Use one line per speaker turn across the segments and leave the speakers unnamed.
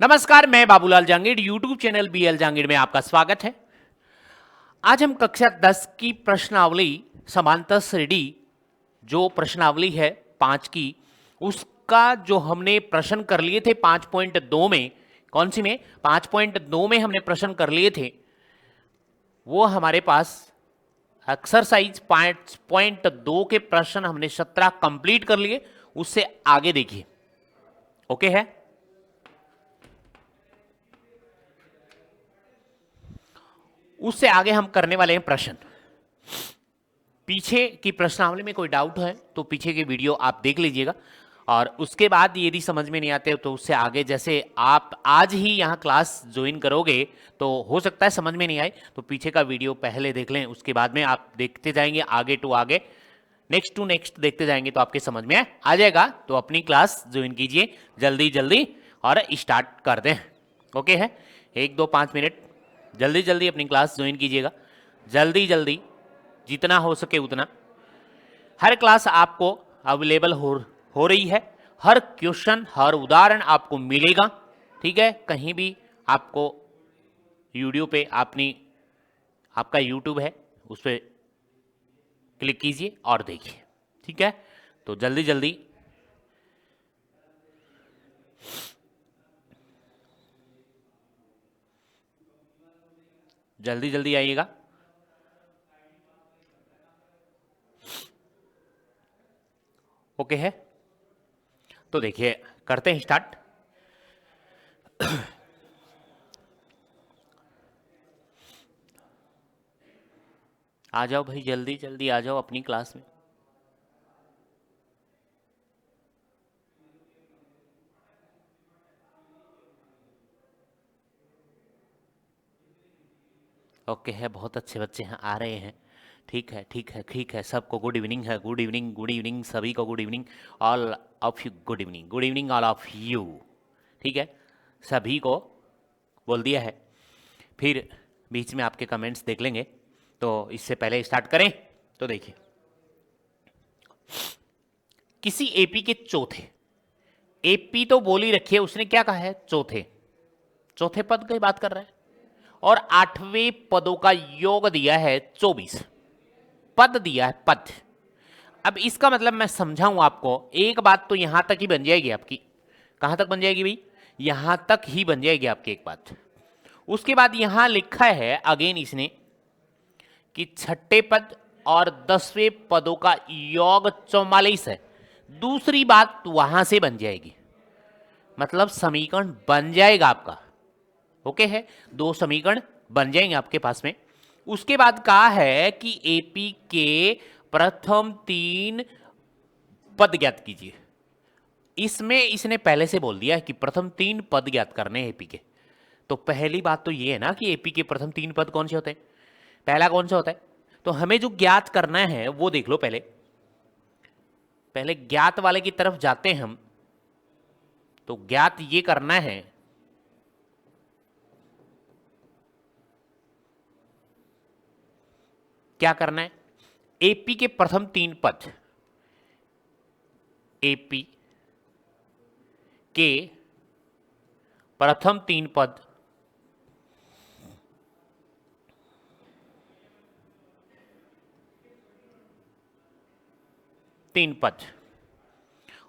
नमस्कार, मैं Babulal Jangid YouTube channel BL Jangid में आपका स्वागत है। आज हम कक्षा 10 की प्रश्नावली समांतर श्रेणी जो प्रश्नावली है 5 की, उसका जो हमने प्रश्न कर लिए थे 5.2 में, कौन सी में 5.2 में हमने प्रश्न कर लिए थे, वो हमारे पास एक्सरसाइज 5.2 के प्रश्न हमने 17 कंप्लीट कर लिए। उससे आगे देखिए, ओके है। उससे आगे हम करने वाले हैं प्रश्न। पीछे की प्रश्नावली में कोई डाउट है तो पीछे की वीडियो आप देख लीजिएगा, और उसके बाद यदि समझ में नहीं आते तो उससे आगे, जैसे आप आज ही यहाँ क्लास ज्वाइन करोगे तो हो सकता है समझ में नहीं आए, तो पीछे का वीडियो पहले देख लें, उसके बाद में आप देखते जाएंगे आगे टू आगे, नेक्स्ट टू नेक्स्ट देखते जाएंगे तो आपके समझ में आ जाएगा। तो अपनी क्लास ज्वाइन कीजिए जल्दी जल्दी और स्टार्ट कर दें, ओके है। 1-2-5 मिनट जल्दी जल्दी अपनी क्लास ज्वाइन कीजिएगा, जल्दी जल्दी जितना हो सके उतना। हर क्लास आपको अवेलेबल हो रही है, हर क्वेश्चन हर उदाहरण आपको मिलेगा, ठीक है। कहीं भी आपको यूट्यूब पे आपका यूट्यूब है उस पर क्लिक कीजिए और देखिए, ठीक है। तो जल्दी जल्दी जल्दी जल्दी आइएगा। ओके है, तो देखिए करते हैं स्टार्ट। आ जाओ भाई, जल्दी जल्दी आ जाओ अपनी क्लास में। ओके है, बहुत अच्छे बच्चे हैं, आ रहे हैं, ठीक है ठीक है ठीक है। सबको गुड इवनिंग है, गुड इवनिंग गुड इवनिंग, सभी को good evening, all of you good evening all of you, ठीक है। सभी को बोल दिया है, फिर बीच में आपके कमेंट्स देख लेंगे। तो इससे पहले स्टार्ट करें तो देखिए, किसी एपी के चौथे, एपी तो बोल ही रखिए, उसने क्या कहा है, चौथे चौथे पद की बात कर रहा है, और 8वें पदों का योग दिया है 24, पद दिया है पद। अब इसका मतलब मैं समझाऊं आपको, एक बात तो यहां तक ही बन जाएगी आपकी, कहां तक बन जाएगी भाई, यहां तक ही बन जाएगी आपकी एक बात। उसके बाद यहां लिखा है अगेन इसने कि छठे पद और 10वें पदों का योग 44 है। दूसरी बात वहां से बन जाएगी, मतलब समीकरण बन जाएगा आपका, ओके है। दो समीकरण बन जाएंगे आपके पास में। उसके बाद कहा है कि एपी के प्रथम 3 पद ज्ञात कीजिए। इसमें इसने पहले से बोल दिया है कि प्रथम 3 पद ज्ञात करने हैं एपी के। तो पहली बात तो ये है ना कि एपी के प्रथम 3 पद कौन से होते हैं, पहला कौन सा होता है। तो हमें जो ज्ञात करना है वो देख लो, पहले पहले ज्ञात वाले की तरफ जाते हैं हम। तो ज्ञात ये करना है, क्या करना है, एपी के प्रथम 3 पद, एपी के प्रथम 3 पद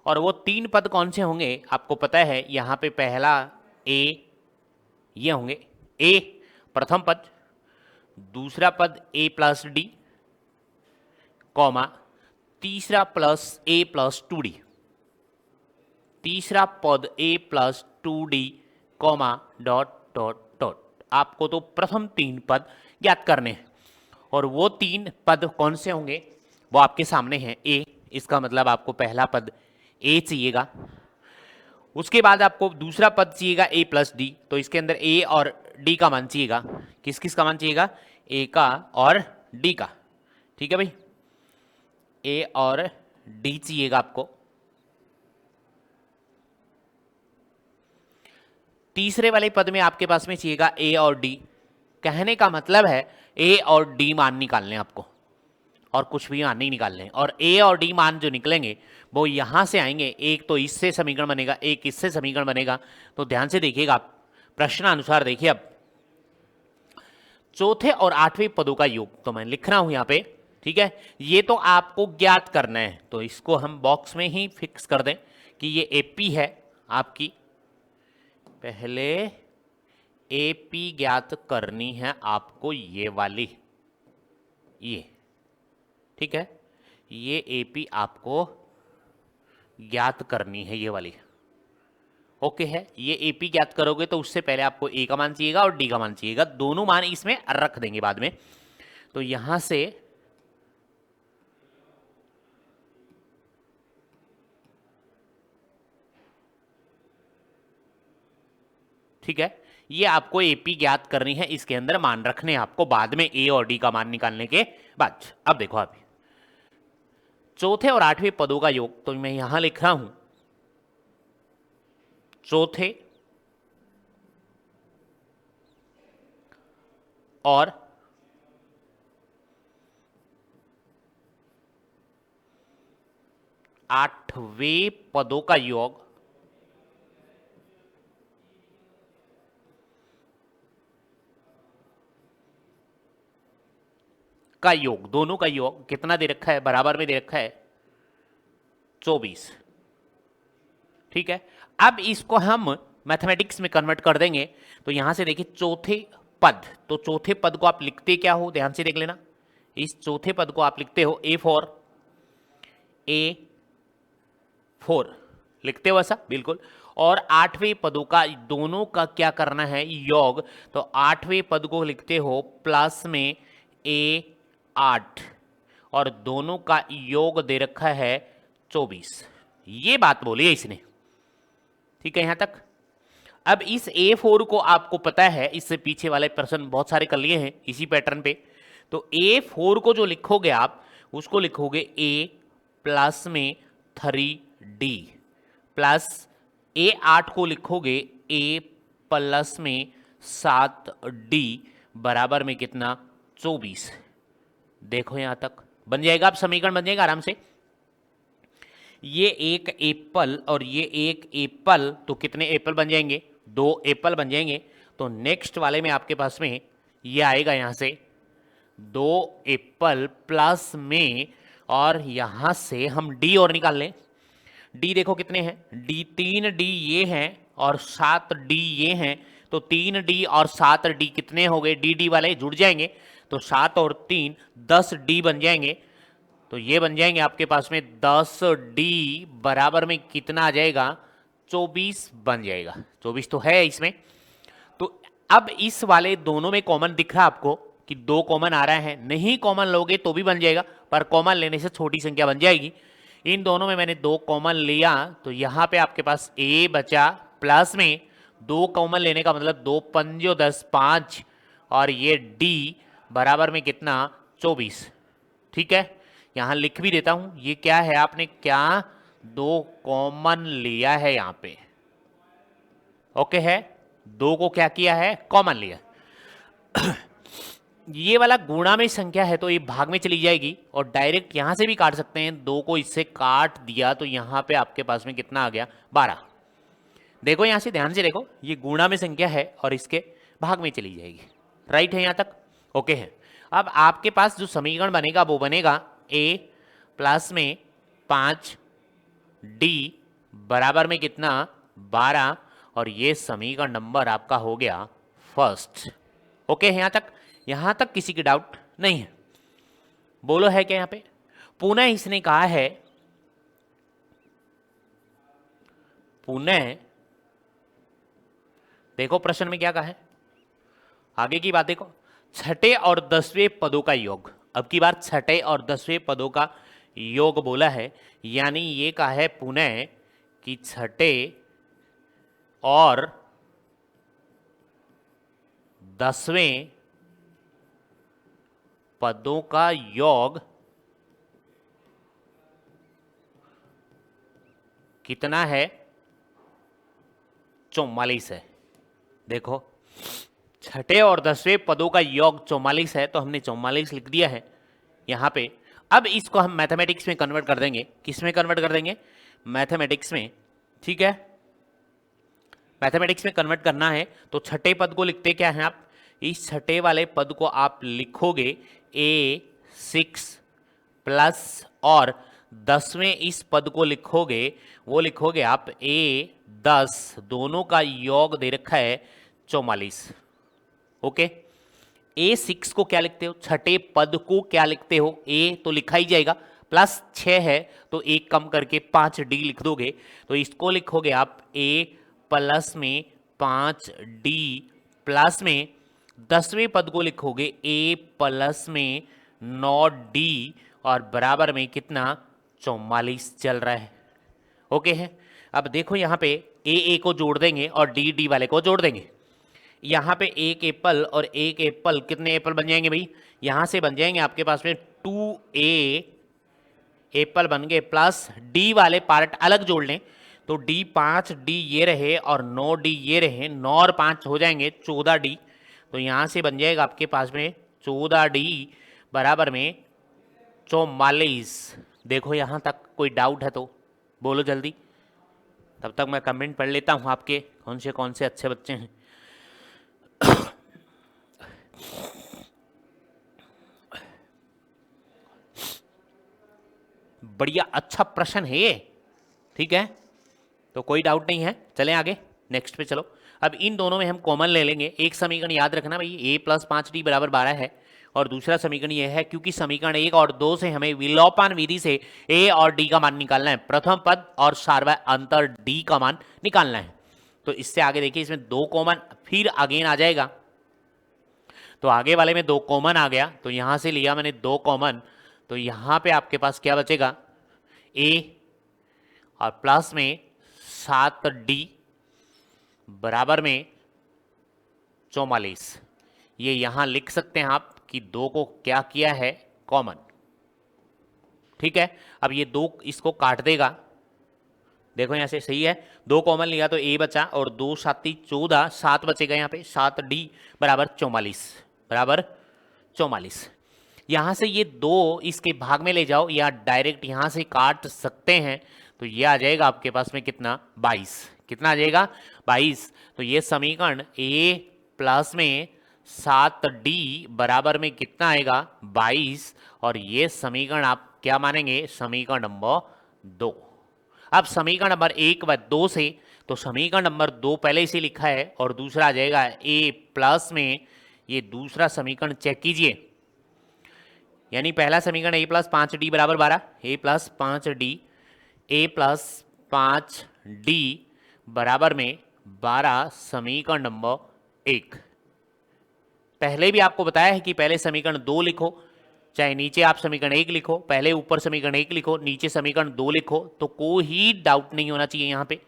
और वो 3 पद कौन से होंगे आपको पता है। यहां पे पहला ए, ये होंगे ए प्रथम पद, दूसरा पद ए प्लस डी, कॉमा तीसरा प्लस ए प्लस 2d, तीसरा पद A plus 2d, comma dot dot dot. आपको तो प्रथम 3 पद ज्ञात करने हैं, और वो 3 पद कौन से होंगे वो आपके सामने हैं। ए, इसका मतलब आपको पहला पद ए चाहिएगा, उसके बाद आपको दूसरा पद चाहिएगा ए प्लस डी, तो इसके अंदर ए और डी का मान चाहिएगा। किस किस का मान चाहिएगा, ए का और डी का, ठीक है भाई, ए और डी चाहिएगा आपको। तीसरे वाले पद में आपके पास में चाहिएगा ए और डी। कहने का मतलब है ए और डी मान निकालने आपको, और कुछ भी मान नहीं निकालने, और ए और डी मान जो निकलेंगे वो यहां से आएंगे, एक तो इससे समीकरण बनेगा, एक इससे समीकरण बनेगा। तो ध्यान से देखिएगा आप, प्रश्न अनुसार देखिए अब, चौथे और आठवें पदों का योग तो मैं लिख रहा हूं यहां पे, ठीक है। ये तो आपको ज्ञात करना है, तो इसको हम बॉक्स में ही फिक्स कर दें कि ये एपी है आपकी। पहले एपी ज्ञात करनी है आपको, ये वाली, ये, ठीक है, ये एपी आपको ज्ञात करनी है, ये वाली, ओके है। ये एपी ज्ञात करोगे तो उससे पहले आपको ए का मान चाहिएगा और डी का मान चाहिएगा, दोनों मान इसमें रख देंगे बाद में। तो यहां से ठीक है, ये आपको एपी ज्ञात करनी है, इसके अंदर मान रखने हैं आपको बाद में ए और डी का मान निकालने के बाद। अब देखो आप, चौथे और आठवें पदों का योग तो मैं यहां लिख रहा हूं, चौथे और आठवें पदों का योग का योग, दोनों का योग कितना दे रखा है, बराबर में दे रखा है 24, ठीक है। अब इसको हम मैथमेटिक्स में कन्वर्ट कर देंगे। तो यहां से देखिए चौथे पद, तो चौथे पद को आप लिखते क्या हो, ध्यान से देख लेना। इस चौथे पद को आप लिखते हो A4 लिखते हो ऐसा, बिल्कुल। और आठवें पदों का, दोनों का क्या करना है, योग। तो आठवें पद को लिखते हो प्लस में A8 और दोनों का योग दे रखा है 24। ये बात बोली है इसने, ठीक है यहां तक। अब इस A4 को आपको पता है, इससे पीछे वाले प्रश्न बहुत सारे कर लिए हैं इसी पैटर्न पे। तो A4 को जो लिखोगे आप, उसको लिखोगे A प्लस में 3D प्लस A8 को लिखोगे A प्लस में 7D बराबर में कितना, 24। देखो यहां तक बन जाएगा, अब समीकरण बन जाएगा आराम से। ये एक एप्पल और ये एक एप्पल, तो कितने एप्पल बन जाएंगे, 2 एप्पल बन जाएंगे। तो नेक्स्ट वाले में आपके पास में ये आएगा यहां से 2 एप्पल प्लस में, और यहां से हम डी और निकाल लें। डी देखो कितने हैं, डी 3D ये हैं और 7D ये हैं। तो 3D और 7D कितने हो गए, डी डी वाले जुड़ जाएंगे, तो 7 और 3 10D बन जाएंगे। तो ये बन जाएंगे आपके पास में 10D बराबर में कितना आ जाएगा, 24 बन जाएगा। 24 तो है इसमें। तो अब इस वाले दोनों में कॉमन दिख रहा है आपको कि 2 कॉमन आ रहा है, नहीं कॉमन लोगे तो भी बन जाएगा, पर कॉमन लेने से छोटी संख्या बन जाएगी। इन दोनों में मैंने 2 कॉमन लिया, तो यहां पे आपके पास A बचा, प्लस में 2 कॉमन लेने का मतलब 2 पंजो 10 5, और ये D बराबर में कितना, 24, ठीक है। यहां लिख भी देता हूं, ये क्या है, आपने क्या 2 कॉमन लिया है यहां पे, ओके है, 2 को क्या किया है, कॉमन लिया। ये वाला गुणा में संख्या है तो ये भाग में चली जाएगी, और डायरेक्ट यहां से भी काट सकते हैं। 2 को इससे काट दिया तो यहां पे आपके पास में कितना आ गया, 12। देखो यहां से ध्यान से देखो, ये गुणा में संख्या है और इसके भाग में चली जाएगी, राइट है यहां तक, ओके है। अब आपके पास जो समीकरण बनेगा वो बनेगा A प्लस में 5D बराबर में कितना, 12, और ये समीकरण नंबर आपका हो गया फर्स्ट, ओके है यहां तक किसी की डाउट नहीं है, बोलो है क्या यहां पे। पुनः इसने कहा है, पुनः देखो प्रश्न में क्या कहा है, आगे की बात देखो, छठे और 10वें पदों का योग। अब की बार छठे और 10वें पदों का योग बोला है, यानी ये कहा है पुनः कि छठे और 10वें पदों का योग कितना है, 44 है। देखो छठे और 10वें पदों का योग 44 है, तो हमने 44 लिख दिया है यहां पे। अब इसको हम मैथमेटिक्स में कन्वर्ट कर देंगे। किस में कन्वर्ट कर देंगे? मैथमेटिक्स में। ठीक है, मैथमेटिक्स में कन्वर्ट करना है तो छठे पद को लिखते क्या हैं आप? इस छठे वाले पद को आप लिखोगे A6 प्लस, और 10वें इस पद को लिखोगे, वो लिखोगे आप A10, दोनों का योग दे रखा है 44। ओके, A6 को क्या लिखते हो? छठे पद को क्या लिखते हो? A तो लिखा ही जाएगा, प्लस 6 है तो एक कम करके 5D लिख दोगे, तो इसको लिखोगे आप A प्लस में 5D, प्लस में 10वें पद को लिखोगे A प्लस में 9D, और बराबर में कितना? 44 चल रहा है। ओके है। अब देखो यहाँ पे A को जोड़ देंगे और D वाले को जोड़ देंगे। यहाँ पे एक एप्पल और एक एप्पल, कितने एप्पल बन जाएंगे भाई? यहाँ से बन जाएंगे आपके पास में 2A एप्पल बन गए, प्लस D वाले पार्ट अलग जोड़ लें तो D 5D ये रहे और 9D ये रहे, 9 और 5 हो जाएंगे 14D, तो यहाँ से बन जाएगा आपके पास में 14D बराबर में 44। देखो यहाँ तक कोई डाउट है तो बोलो जल्दी, तब तक मैं कमेंट पढ़ लेता हूँ आपके कौन से अच्छे बच्चे हैं। बढ़िया, अच्छा प्रश्न है ये। ठीक है, तो कोई डाउट नहीं है। चलें आगे, नेक्स्ट पे चलो। अब इन दोनों में हम कॉमन ले लेंगे। एक समीकरण याद रखना भाई, A प्लस 5D बराबर 12 है, और दूसरा समीकरण ये है, क्योंकि समीकरण 1 और 2 से हमें विलोपन विधि से A और D का मान निकालना है, प्रथम पद और सार्वय अंतर D का मान निकालना है। तो इससे आगे देखिए, इसमें 2 कॉमन फिर अगेन आ जाएगा, तो आगे वाले में 2 कॉमन आ गया, तो यहां से लिया मैंने 2 कॉमन, तो यहां पे आपके पास क्या बचेगा? A और प्लस में 7D बराबर में 44। ये यहां लिख सकते हैं आप कि 2 को क्या किया है? कॉमन। ठीक है, अब ये 2 इसको काट देगा, देखो यहां से सही है, 2 कॉमन लिया तो A बचा, और 2 7 14, 7 बचेगा यहाँ पे, 7D बराबर 44, बराबर 44। यहां से ये 2 इसके भाग में ले जाओ, या डायरेक्ट यहां से काट सकते हैं, तो ये आ जाएगा आपके पास में कितना? 22। कितना आ जाएगा? 22। तो ये समीकरण A प्लस में 7D बराबर में कितना आएगा? 22। और ये समीकरण आप क्या मानेंगे? समीकरण नंबर 2। अब समीकरण नंबर 1 व 2 से, तो समीकरण नंबर 2 पहले से लिखा है, और दूसरा आ जाएगा A प्लस में, ये दूसरा समीकरण चेक कीजिए, यानी पहला समीकरण A प्लस 5D बराबर 12, A plus 5D, A plus 5D बराबर में 12, समीकरण नंबर 1। पहले भी आपको बताया है कि पहले समीकरण 2 लिखो, चाहे नीचे आप समीकरण 1 लिखो, पहले ऊपर समीकरण 1 लिखो, नीचे समीकरण 2 लिखो, तो कोई डाउट नहीं होना चाहिए। यहाँ पे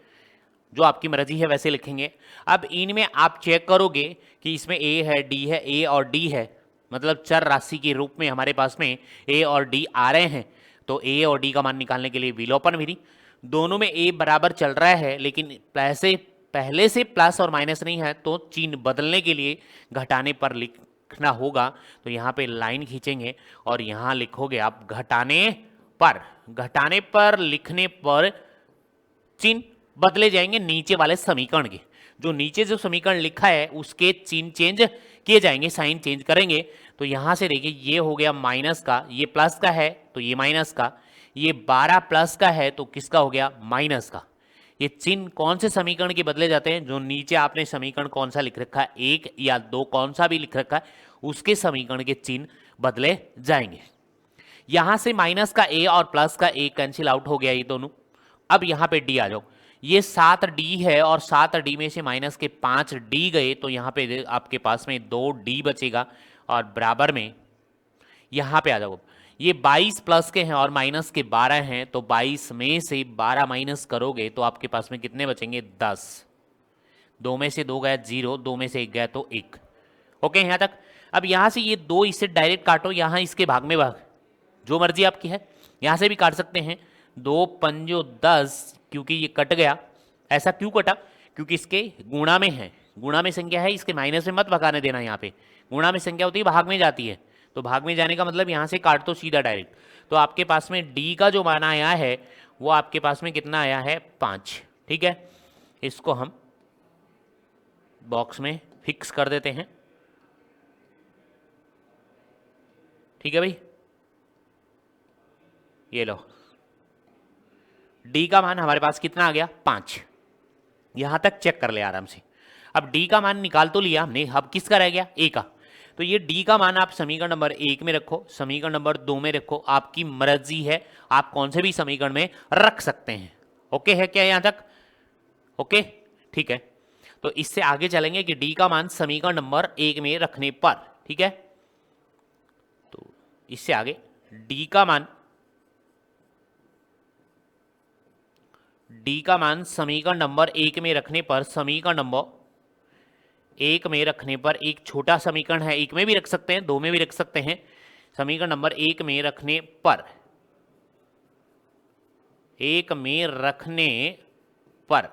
जो आपकी मर्जी है वैसे लिखेंगे। अब इनमें आप चेक करोगे कि इसमें A है, D है, A और D है, मतलब चर राशि के रूप में हमारे पास में A और D आ रहे हैं, तो A और D का मान निकालने के लिए विलोपन विधि, दोनों में A बराबर चल रहा है, लेकिन पहले से प्लस और माइनस नहीं है, तो चिन्ह बदलने के लिए घटाने पर लिखना होगा। तो यहाँ पे लाइन खींचेंगे और यहाँ लिखोगे आप घटाने पर लिखने पर चिन्ह बदले जाएंगे नीचे वाले समीकरण के। जो नीचे जो समीकरण लिखा है उसके चिन्ह चेंज किए जाएंगे, साइन चेंज करेंगे। तो यहां से देखिए, ये हो गया माइनस का, ये प्लस का है तो ये माइनस का, ये 12 प्लस का है तो किसका हो गया? माइनस का। ये चिन्ह कौन से समीकरण के बदले जाते हैं? जो नीचे आपने समीकरण कौन सा लिख रखा है, 1 या 2, कौन सा भी लिख रखा है, उसके समीकरण के चिन्ह बदले जाएंगे। यहां से माइनस का A और प्लस का A कैंसिल आउट हो गया ये दोनों। अब यहां पे D आ जाओ, ये 7D है और 7D में से माइनस के 5D गए, तो यहाँ पे आपके पास में 2D बचेगा, और बराबर में यहाँ पे आ जाओ, ये 22 प्लस के हैं और माइनस के 12 हैं, तो 22 में से 12 माइनस करोगे तो आपके पास में कितने बचेंगे? 10। 2 में से 2 गया 0, 2 में से 1 गया तो 1। ओके, यहाँ तक। अब यहाँ से ये 2 इससे डायरेक्ट काटो, यहाँ इसके भाग में भाग, जो मर्जी आपकी है, यहाँ से भी काट सकते हैं। 2 पंजो 10, क्योंकि ये कट गया। ऐसा क्यों कटा? क्योंकि इसके गुणा में है, गुणा में संख्या है, इसके माइनस में मत भगाने देना। यहाँ पे गुणा में संख्या होती है, भाग में जाती है, तो भाग में जाने का मतलब यहाँ से काट दो सीधा डायरेक्ट। तो आपके पास में डी का जो मान आया है वो आपके पास में कितना आया है 5। ठीक है, इसको हम बॉक्स में फिक्स कर देते हैं। ठीक है भाई, ये लो डी का मान हमारे पास कितना आ गया 5। यहां तक चेक कर ले आराम से। अब डी का मान निकाल तो लिया हमने, अब किसका रह गया ए का। तो ये डी का मान आप समीकरण नंबर 1 में रखो, समीकरण नंबर 2 में रखो, आपकी मर्जी है, आप कौन से भी समीकरण में रख सकते हैं। ओके है क्या यहां तक? ओके ठीक है, तो इससे आगे चलेंगे कि डी का मान समीकरण नंबर 1 में रखने पर, ठीक है, तो इससे आगे डी का मान समीकरण नंबर 1 में रखने पर, समीकरण नंबर 1 में रखने पर एक छोटा समीकरण है, 1 में भी रख सकते हैं 2 में भी रख सकते हैं, समीकरण नंबर 1 में रखने पर, 1 में रखने पर,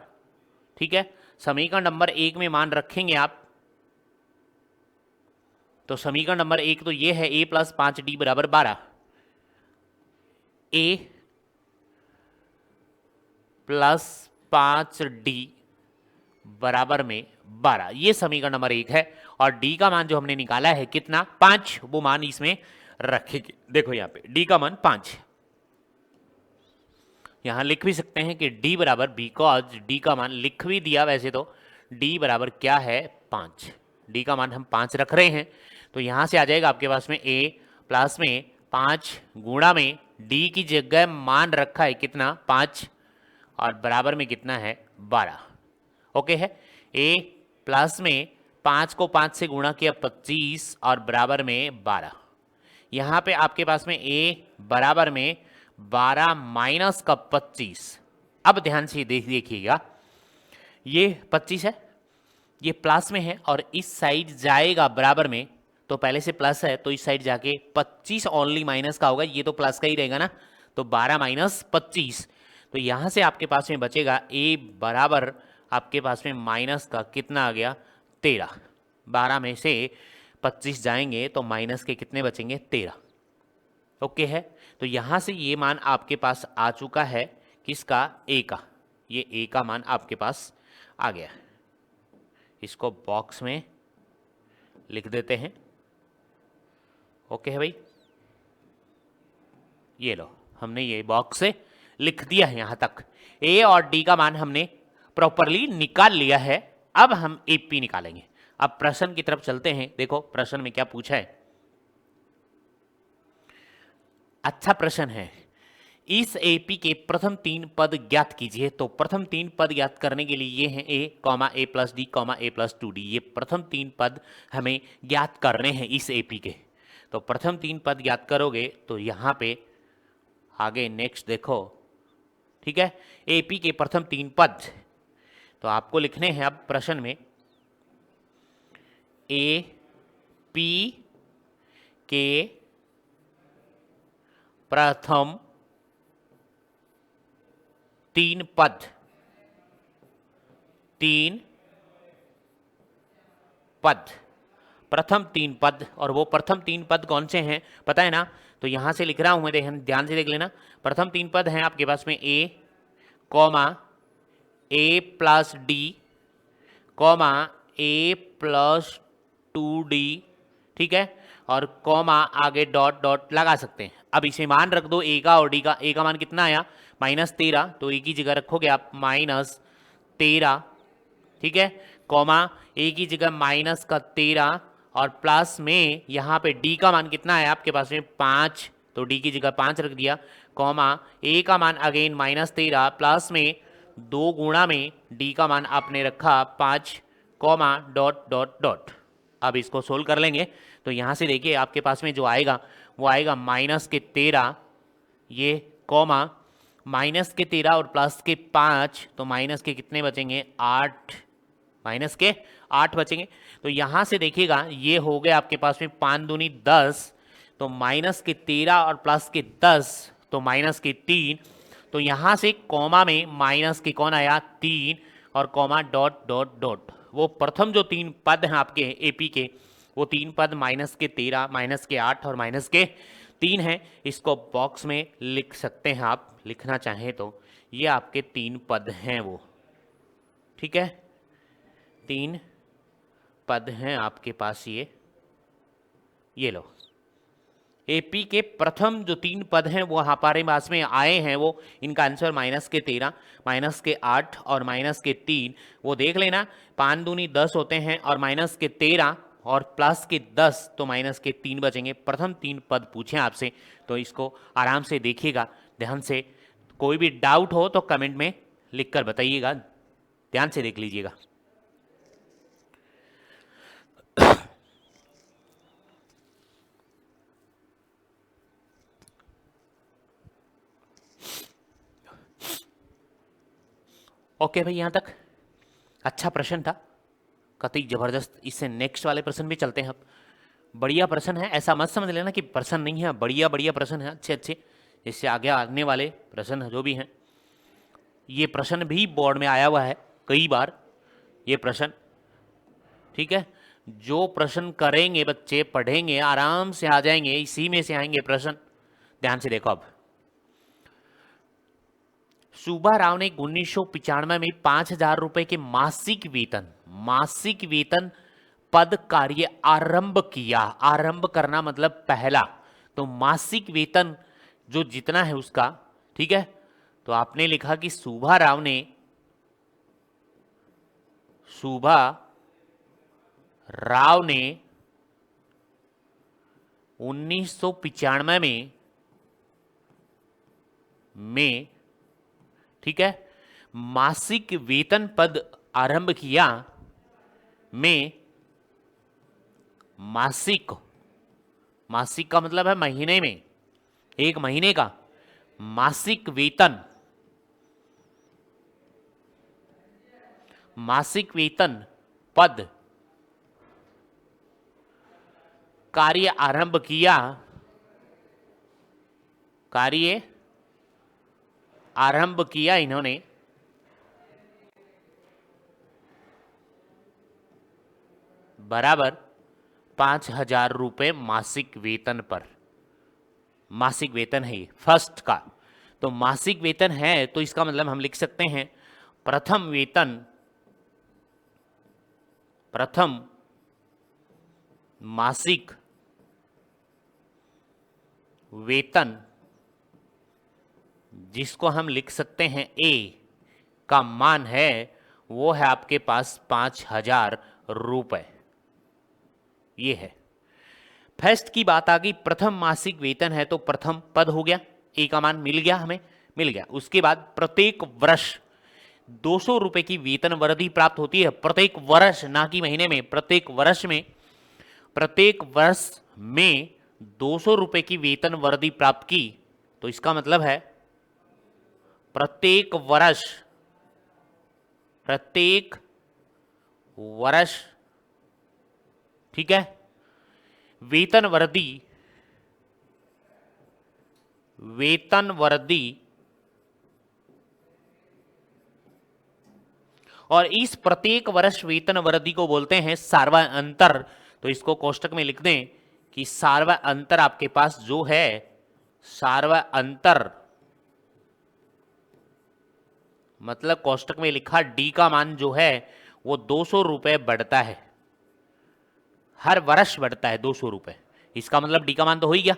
ठीक है, समीकरण नंबर 1 में मान रखेंगे आप, तो समीकरण नंबर 1 तो ये है a प्लस 5d बराबर 12, a प्लस 5d बराबर में 12, ये समीकरण नंबर 1 है। और d का मान जो हमने निकाला है कितना 5, वो मान इसमें रखेंगे। देखो यहाँ पे d का मान 5, यहां लिख भी सकते हैं कि d बराबर, बिकॉज d का मान लिख भी दिया वैसे तो, d बराबर क्या है 5, d का मान हम 5 रख रहे हैं। तो यहां से आ जाएगा आपके पास में a प्लस में 5 गुणा में d की जगह मान रखा है कितना 5 और बराबर में कितना है 12। ओके है, a प्लस में 5 को 5 से गुणा किया 25 और बराबर में 12। यहाँ पे आपके पास में a बराबर में 12 माइनस का 25। अब ध्यान से देखिएगा, ये 25 है, ये प्लस में है और इस साइड जाएगा बराबर में, तो पहले से प्लस है तो इस साइड जाके 25 ओनली माइनस का होगा, ये तो प्लस का ही रहेगा ना, तो 12 माइनस 25। तो यहां से आपके पास में बचेगा a बराबर आपके पास में माइनस का कितना आ गया 13। 12 में से 25 जाएंगे तो माइनस के कितने बचेंगे 13। ओके है, तो यहां से ये मान आपके पास आ चुका है किसका a का, ये a का मान आपके पास आ गया। इसको बॉक्स में लिख देते हैं। ओके है भाई, ये लो हमने ये बॉक्स से लिख दिया है, यहां तक a और d का मान हमने प्रॉपरली निकाल लिया है। अब हम AP निकालेंगे। अब प्रश्न की तरफ चलते हैं। देखो प्रश्न में क्या पूछा है, अच्छा प्रश्न है, इस AP के प्रथम 3 पद ज्ञात कीजिए। तो प्रथम 3 पद ज्ञात करने के लिए ये हैं a plus D a plus 2d, ये प्रथम 3 पद हमें ज्ञात करने हैं इस AP के। तो प्रथम 3 पद ज्ञात करोगे तो यहां पे आगे नेक्स्ट देखो, ठीक है, AP के प्रथम 3 पद तो आपको लिखने हैं अब प्रश्न में, AP के प्रथम 3 पद, 3 पद, प्रथम 3 पद, और वो प्रथम 3 पद कौन से हैं पता है ना, तो यहां से लिख रहा हूं मैं, ध्यान से देख लेना। प्रथम 3 पद हैं आपके पास में a plus D a plus 2d, ठीक है, और कॉमा आगे डॉट डॉट लगा सकते हैं। अब इसे मान रख दो a का और d का। a का मान कितना आया -13, तो a की जगह रखोगे आप -13, ठीक है, कॉमा a की जगह माइनस का 13 और प्लस में यहाँ पे d का मान कितना है आपके पास में 5, तो d की जगह 5 रख दिया, कॉमा a का मान अगेन -13 प्लस में 2 गुणा में d का मान आपने रखा 5, कॉमा डॉट डॉट डॉट। अब इसको सोल्व कर लेंगे तो यहाँ से देखिए आपके पास में जो आएगा वो आएगा -13, ये कॉमा -13 और प्लस के 5, तो माइनस के कितने बचेंगे 8, -8 बचेंगे। तो यहाँ से देखिएगा ये हो गया आपके पास में 5 दूनी 10, तो -13 और प्लस के 10, तो -3, तो यहाँ से कॉमा में माइनस के कौन आया 3 और कॉमा डॉट डॉट डॉट। वो प्रथम जो 3 पद हैं आपके AP के वो 3 पद -13, -8 और -3 है। इसको बॉक्स में लिख सकते हैं आप, लिखना चाहें तो। ये आपके 3 पद हैं वो, ठीक है, 3 पद हैं आपके पास। ये लो, एपी के प्रथम जो 3 पद हैं वो हमारे पास में आए हैं। वो इनका आंसर -13, -8 और -3। वो देख लेना, 5 दूनी 10 होते हैं और -13 और +10 तो -3 बचेंगे। प्रथम 3 पद पूछे आपसे, तो इसको आराम से देखिएगा ध्यान से। कोई भी डाउट हो तो कमेंट में लिखकर बताइएगा, ध्यान से देख लीजिएगा। ओके भाई, यहां तक अच्छा प्रश्न था, कतई जबरदस्त। इससे नेक्स्ट वाले प्रश्न भी चलते हैं। अब बढ़िया प्रश्न है, ऐसा मत समझ लेना कि प्रश्न नहीं है, बढ़िया बढ़िया प्रश्न है, अच्छे अच्छे। इससे आगे आने वाले प्रश्न जो भी हैं, ये प्रश्न भी बोर्ड में आया हुआ है कई बार, ये प्रश्न, ठीक है। जो प्रश्न करेंगे बच्चे, पढ़ेंगे, आराम से आ जाएंगे, इसी में से आएंगे प्रश्न। ध्यान से देखो अब। सुब्बा राव ने 1995 में 5,000 रुपए के मासिक वेतन पद कार्य आरंभ किया। आरंभ करना मतलब पहला, तो मासिक वेतन जो जितना है उसका, ठीक है। तो आपने लिखा कि सुब्बा राव ने 1995 में, ठीक है, मासिक वेतन पद आरंभ किया। में मासिक का मतलब है महीने में, एक महीने का मासिक वेतन पद कार्य आरंभ किया इन्होंने बराबर 5,000 रुपए मासिक वेतन पर। मासिक वेतन है ये फर्स्ट का, तो मासिक वेतन है तो इसका मतलब हम लिख सकते हैं प्रथम मासिक वेतन, जिसको हम लिख सकते हैं ए का मान है, वो है आपके पास 5,000 रुपए। ये है। फर्स्ट की बात आ गई, प्रथम मासिक वेतन है तो प्रथम पद हो गया, ए का मान मिल गया, हमें मिल गया। उसके बाद प्रत्येक वर्ष 200 रुपए की वेतन वृद्धि प्राप्त होती है। प्रत्येक वर्ष, ना कि महीने में, प्रत्येक वर्ष में 200 रुपए की वेतन वृद्धि प्राप्त की। तो इसका मतलब है प्रत्येक वर्ष, ठीक है, वेतन वृद्धि और इस प्रत्येक वर्ष वेतन वृद्धि को बोलते हैं सार्वअंतर। तो इसको कोष्टक में लिख दें कि सार्वअंतर आपके पास जो है, सार्वअंतर मतलब कोष्टक में लिखा डी का मान जो है वो 200 रुपए बढ़ता है, हर वर्ष बढ़ता है 200 रुपए। इसका मतलब डी का मान तो हो ही गया।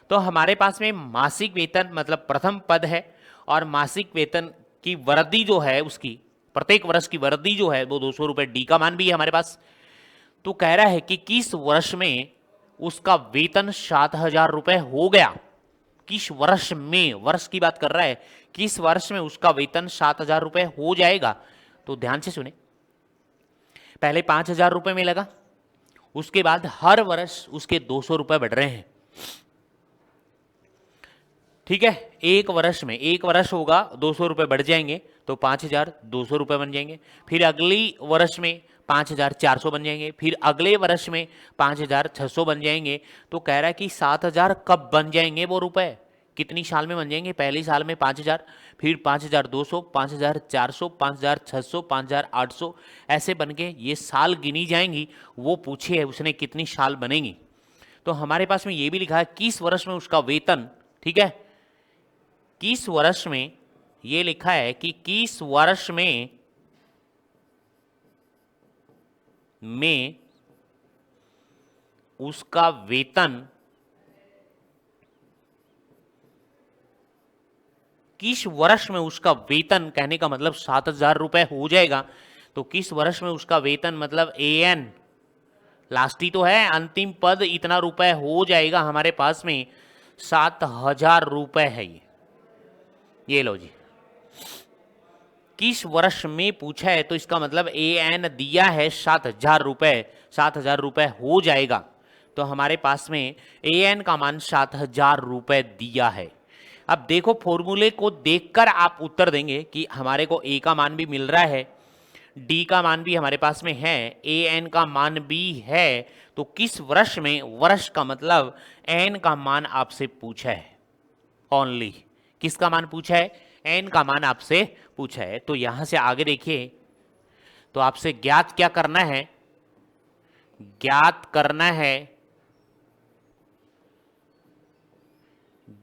तो हमारे पास में मासिक वेतन मतलब प्रथम पद है, और मासिक वेतन की वृद्धि जो है, उसकी प्रत्येक वर्ष की वृद्धि जो है वो 200 रुपए, डी का मान भी है हमारे पास। तो कह रहा है कि किस वर्ष में उसका वेतन 7,000 रुपए हो गया। किस वर्ष में, वर्ष की बात कर रहा है, किस वर्ष में उसका वेतन 7,000 रुपए हो जाएगा। तो ध्यान से सुने, पहले 5,000 रुपए में लगा, उसके बाद हर वर्ष उसके 200 रुपए बढ़ रहे हैं, ठीक है। एक वर्ष होगा, 200 रुपए बढ़ जाएंगे तो 5,200 रुपए बन जाएंगे। फिर अगली वर्ष में 5,400 बन जाएंगे, फिर अगले वर्ष में 5,600 बन जाएंगे। तो कह रहा है कि 7,000 कब बन जाएंगे वो रुपए, कितनी साल में बन जाएंगे? पहले साल में 5,000, फिर 5,200, 5,400, 5,600, 5,800, ऐसे बन के ये साल गिनी जाएंगी। वो पूछे है उसने कितनी साल बनेंगी। तो हमारे पास में ये भी लिखा है 21 वर्ष में उसका वेतन, ठीक है, 21 वर्ष में ये लिखा है कि 21 वर्ष में उसका वेतन 21 वर्ष में उसका वेतन, कहने का मतलब 7,000 रुपए हो जाएगा। तो 21 वर्ष में उसका वेतन मतलब AN, लास्ट ही तो है, अंतिम पद इतना रुपए हो जाएगा हमारे पास में 7,000 रुपए है ये लो जी। 21 वर्ष में पूछा है तो इसका मतलब AN दिया है 7,000 रुपए, 7,000 रुपए हो जाएगा। तो हमारे पास में AN का मान 7,000 रुपए दिया है। अब देखो फॉर्मूले को देखकर आप उत्तर देंगे कि हमारे को A का मान भी मिल रहा है, D का मान भी हमारे पास में है, AN का मान भी है। तो किस वर्ष में, वर्ष का मतलब N का मान आपसे पूछा है, ओनली किसका मान पूछा है? N का मान आपसे पूछा है। तो यहां से आगे देखिए, तो आपसे ज्ञात क्या करना है? ज्ञात करना है,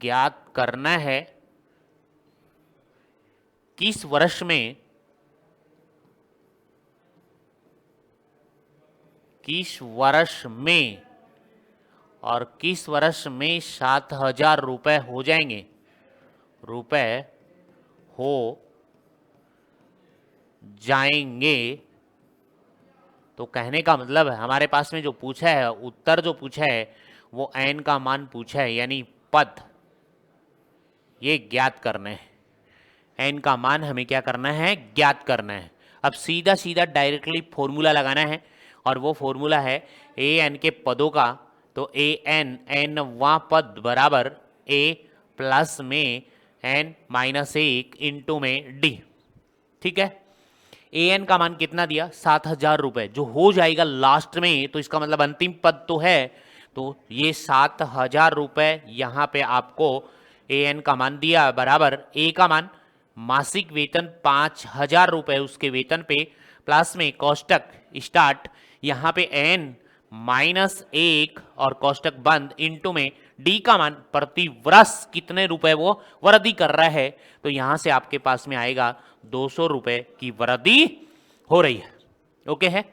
ज्ञात करना है किस वर्ष में, किस वर्ष में, और किस वर्ष में 7,000 रुपए हो जाएंगे, रुपए हो जाएंगे। तो कहने का मतलब है हमारे पास में जो पूछा है, उत्तर जो पूछा है वो N का मान पूछा है, यानी पद ये ज्ञात करना है। N का मान हमें क्या करना है? ज्ञात करना है। अब सीधा सीधा डायरेक्टली फॉर्मूला लगाना है, और वो फॉर्मूला है AN के पदों का। तो AN, N वां पद बराबर A प्लस में N-1 इंटू में D, ठीक है। AN का मान कितना दिया? 7,000 रुपए, जो हो जाएगा लास्ट में, तो इसका मतलब अंतिम पद तो है। तो ये 7,000 रुपए यहाँ पे आपको AN का मान दिया, बराबर A का मान मासिक वेतन 5,000 रुपए उसके वेतन पे, प्लस में कोष्टक स्टार्ट, यहाँ पे N-1 और कोष्टक बंद, इंटू में D का मान प्रति वर्ष कितने रुपए वो वृद्धि कर रहा है। तो यहां से आपके पास में आएगा 200 रुपए की वृद्धि हो रही है। ओके है।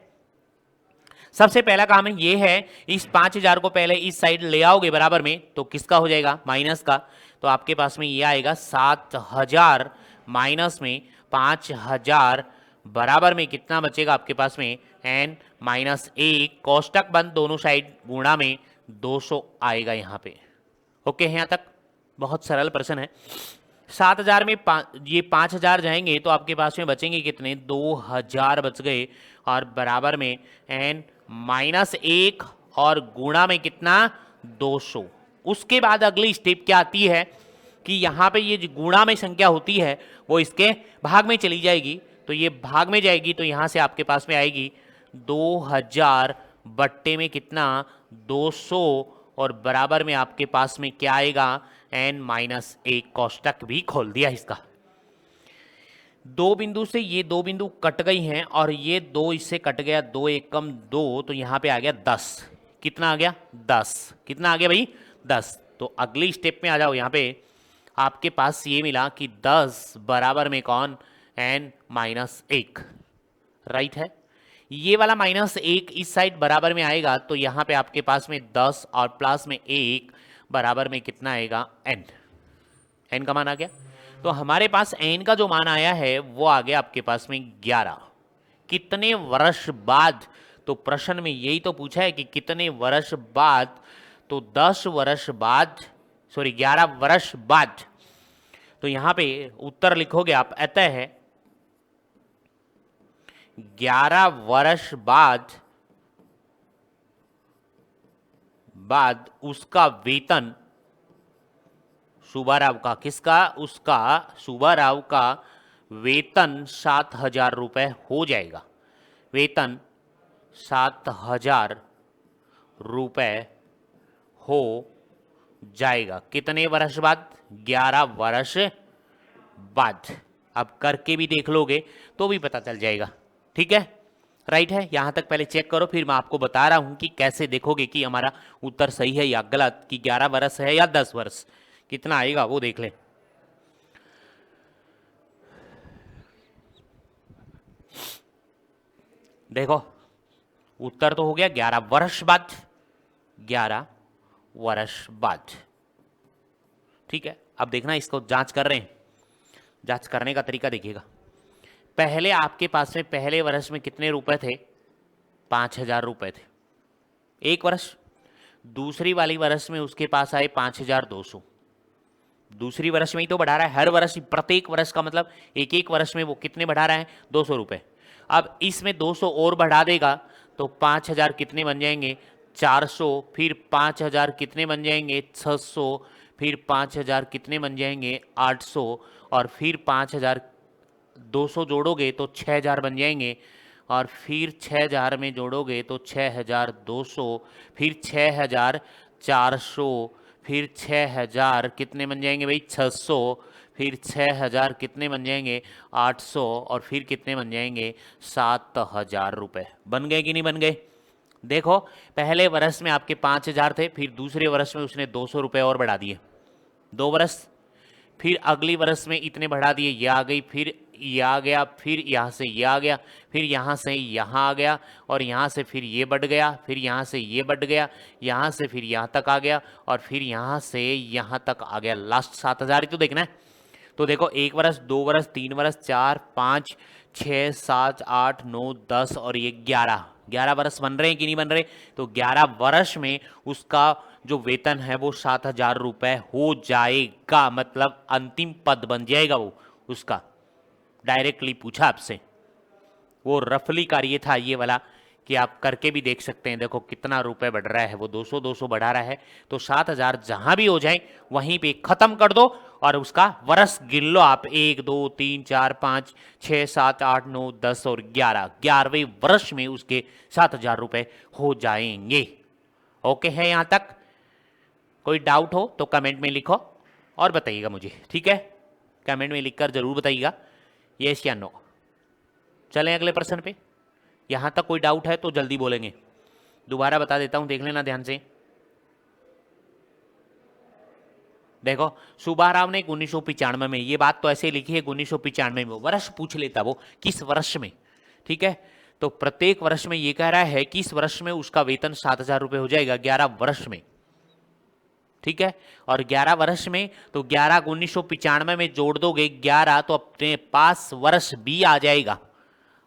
सबसे पहला काम है ये है, इस 5,000 को पहले इस साइड ले आओगे बराबर में, तो किसका हो जाएगा? माइनस का। तो आपके पास में ये आएगा 7,000 माइनस में 5,000 बराबर में कितना बचेगा आपके पास में? N-1 कोष्टक बंद, दोनों साइड गुणा में 200 आएगा यहाँ पे। ओके है, यहाँ तक बहुत सरल प्रश्न है। 7,000 में ये 5,000 जाएंगे तो आपके पास में बचेंगे कितने? 2,000 बच गए, और बराबर में N-1 और गुणा में कितना? 200। उसके बाद अगली स्टेप क्या आती है कि यहाँ पे ये जो गुणा में संख्या होती है वो इसके भाग में चली जाएगी। तो ये भाग में जाएगी, तो यहाँ से आपके पास में आएगी 2,000 बट्टे में कितना? 200, और बराबर में आपके पास में क्या आएगा? N-1 कोष्टक भी खोल दिया इसका। दो बिंदु से ये दो बिंदु कट गई हैं, और ये दो इससे कट गया, 2 एकम 2, तो यहाँ पे आ गया 10। कितना आ गया? 10। कितना आ गया भाई? 10। तो अगली स्टेप में आ जाओ। यहाँ पे आपके पास ये मिला कि 10 बराबर में कौन? N-1, राइट है। ये वाला -1 इस साइड बराबर में आएगा, तो यहाँ पे आपके पास में 10 और प्लस में 1 बराबर में कितना आएगा? N। N का मान आ गया। तो हमारे पास N का जो मान आया है वो आ गया आपके पास में 11। कितने वर्ष बाद? तो प्रश्न में यही तो पूछा है कि कितने वर्ष बाद। तो 10 वर्ष बाद, सॉरी 11 वर्ष बाद। तो यहाँ पे उत्तर लिखोगे आप, अतः है 11 वर्ष बाद उसका वेतन, सुब्बाराव का, किसका? उसका सुब्बाराव का वेतन 7,000 रुपए हो जाएगा। वेतन 7,000 रुपए हो जाएगा। कितने वर्ष बाद? 11 वर्ष बाद। अब करके भी देख लोगे तो भी पता चल जाएगा। ठीक है, राइट है। यहां तक पहले चेक करो, फिर मैं आपको बता रहा हूं कि कैसे देखोगे कि हमारा उत्तर सही है या गलत, कि 11 वर्ष है या 10 वर्ष, कितना आएगा वो देख ले। देखो उत्तर तो हो गया 11 वर्ष बाद, 11 वर्ष बाद। ठीक है, अब देखना इसको जांच कर रहे हैं। जांच करने का तरीका देखिएगा। पहले आपके पास में पहले वर्ष में कितने रुपए थे? 5,000 रुपए थे एक वर्ष। दूसरी वाली वर्ष में उसके पास आए 5,200। दूसरी वर्ष में ही तो बढ़ा रहा है, हर वर्ष, प्रत्येक वर्ष का मतलब एक एक वर्ष में वो कितने बढ़ा रहा है? 200 रुपए। अब इसमें 200 और बढ़ा देगा तो 5,000 कितने बन जाएंगे? 400। फिर 5,000 कितने बन जाएंगे? 600। फिर 5,000 कितने बन जाएंगे? 800। और फिर 5,200 जोड़ोगे तो 6,000 बन जाएंगे। और फिर 6,000 में जोड़ोगे तो 6,200। फिर 6,400। फिर 6,000 कितने बन जाएंगे भाई? 600। फिर 6,000 कितने बन जाएंगे? 800। और फिर कितने बन जाएंगे? 7,000 रुपये। बन गए कि नहीं बन गए? देखो पहले वर्ष में आपके 5,000 थे, फिर दूसरे वर्ष में उसने 200 रुपये और बढ़ा दिए, 2 वर्ष। फिर अगली वर्ष में इतने बढ़ा दिए, ये आ गई, फिर ये आ गया, फिर यहाँ से ये आ गया, फिर यहाँ से यहाँ आ गया, और यहाँ से फिर ये बढ़ गया, फिर यहाँ से ये बढ़ गया, यहाँ से फिर यहाँ तक आ गया, और फिर यहाँ से यहाँ तक आ गया। लास्ट 7,000 ही तो देखना है। तो देखो 1 वर्ष, 2 वर्ष, 3 वर्ष, 4, 5, 6, 7, 8, 9, 10 और ये 11 वर्ष बन रहे हैं कि नहीं बन रहे? तो 11 वर्ष में उसका जो वेतन है वो 7,000 रुपये हो जाएगा, मतलब अंतिम पद बन जाएगा वो उसका। डायरेक्टली पूछा आपसे, वो रफली कार्य था ये वाला, कि आप करके भी देख सकते हैं। देखो कितना रुपए बढ़ रहा है, वो 200 बढ़ा रहा है। तो 7,000 जहां भी हो जाए वहीं पे खत्म कर दो और उसका वर्ष गिन लो आप। 1, 2, 3, 4, 5, 6, 7, 8, 9, 10 और 11। 11वें वर्ष में उसके 7,000 रुपए हो जाएंगे। ओके है यहां तक? कोई डाउट हो तो कमेंट में लिखो और बताइएगा मुझे, ठीक है? कमेंट में लिखकर जरूर बताइएगा यस या नो। चलें अगले प्रश्न पे। यहां तक कोई डाउट है तो जल्दी बोलेंगे। दोबारा बता देता हूं, देख लेना ध्यान से। देखो सुब्बाराव ने 1995 में, ये बात तो ऐसे लिखी है 1995 में, वर्ष पूछ लेता वो किस वर्ष में, ठीक है? तो प्रत्येक वर्ष में ये कह रहा है किस वर्ष में उसका वेतन 7,000 रुपये हो जाएगा, 11 वर्ष में, ठीक है? और 11 वर्ष में तो 11 1995 में जोड़ दोगे 11 तो अपने पास वर्ष भी आ जाएगा।